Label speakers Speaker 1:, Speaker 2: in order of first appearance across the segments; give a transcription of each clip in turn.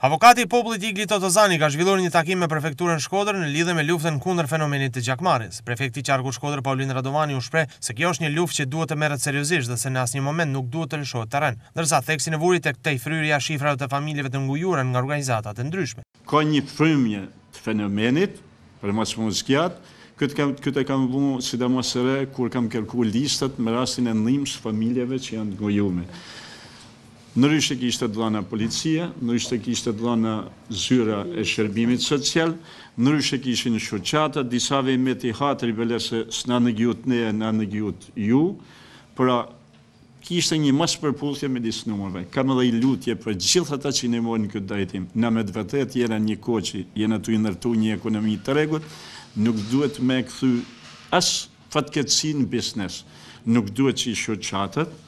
Speaker 1: Avokati i popullit Igli Totozani ka zhvilluar një takim me prefekturën Shkodër në lidhje me luftën kundër fenomenit të gjakmarrjes. Prefekti i qarkut Shkodër Paulin Radovani u shpreh se kjo është një luftë që duhet të merret seriozisht dhe se në asnjë moment nuk duhet të lëshohet terren, ndërsa theksin e vuri tek fryrja shifrave të familjeve të ngujuara nga organizata të ndryshme.
Speaker 2: Ka një frymje të fenomenit për mos zgjat. Këtë e kam vënë sidomos re kur kam kërkuar listat me rastin e ndihmës familjeve që janë ngujuar. Ndryshe kishte dhëna policia, ndryshe kishte dhëna zyra e shërbimit social, ndryshe kishin shoqata, disa me të hatri vele se s'na nëgjut ne, na nëgjut ju, pra kishte një mos përputhje me disë numërve. Kam edhe i lutje për gjithë ata që ne morën këtë drejtim. Na me të vërtet jena një koçi, jena të ndërtu një ekonomi të rregut, nuk duhet me kthy as fatkeqësi në biznes, nuk duhet që i shoqatat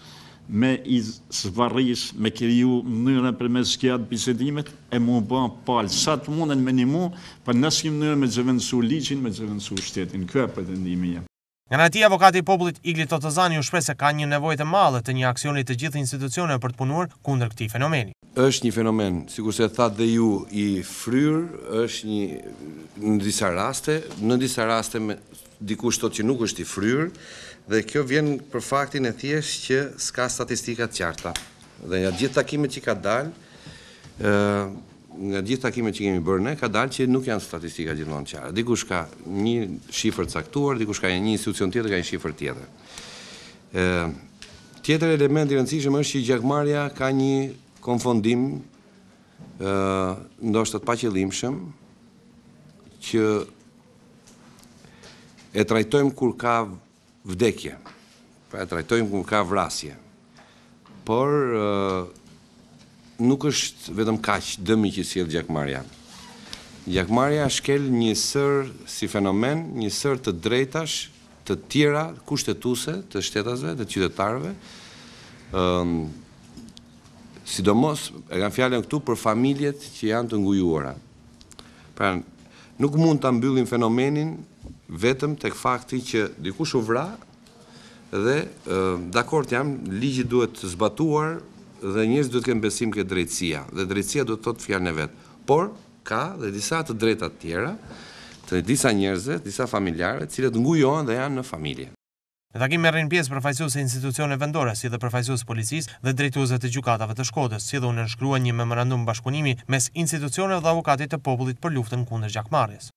Speaker 2: me i zvarris, me kriju mënyrën përmes zgjat bisedimet, e mu bën palë sa të munden me një mu, për nësë një mënyrë me zëvendësu ligjin, me zëvendësu shtetin. Kjo e pretendimi jam.
Speaker 1: Nga ana tjetër, avokati i popullit Igli Totozani u shpreh se ka një nevojë të madhe të një aksioni të gjithë institucioneve për të punuar kundër këtij fenomeni.
Speaker 3: Është një fenomen, sikur se thatë dhe ju, i fryr, është në disa raste dikush thotë që nuk është i fryr, dhe kjo vjen për faktin e thjesht që s'ka statistika të qarta. Dhe nga gjithë takimet që ka dalë, nga gjithë takimet që kemi bërë ne, ka dalë që nuk janë statistika gjithmonë të qarta. Dikush ka një shifër caktuar, dikush ka një institucion tjetër, ka një shifër tjetër. Tjetër element i rëndësishëm është që gjakmarrja ka një konfondim ndoshta të paqëllimshëm që e trajtojmë kur ka vdekje, pra e trajtojmë kur ka vrasje. Por nuk është vetëm kaq dëmi që sjell gjakmarrja. Gjakmarrja shkel një sër si fenomen, një sër të drejtash të tjera kushtetuese të shtetasve, të qytetarëve, sidomos e kam fjalën këtu për familjet që janë të ngujuara. Pra nuk mund ta mbyllim fenomenin vetëm tek fakti që dikush u vra dhe dakord jam, ligji duhet zbatuar dhe njerëzit duhet të kenë besim ke drejtësia dhe drejtësia duhet të thotë fjalën e vet. Por ka dhe disa të drejta të tjera të disa njerëzve, disa familjarëve, të cilët ngujohen dhe janë në familje.
Speaker 1: Në takim merrin pjesë përfaqësuesë institucione vendore, si dhe përfaqësues policisë dhe drejtuesët të gjykatave të Shkodrës, si dhe u nënshkruan një memorandum bashkëpunimi mes institucioneve dhe avokatit të popullit për luftën kundër gjakmarrjes.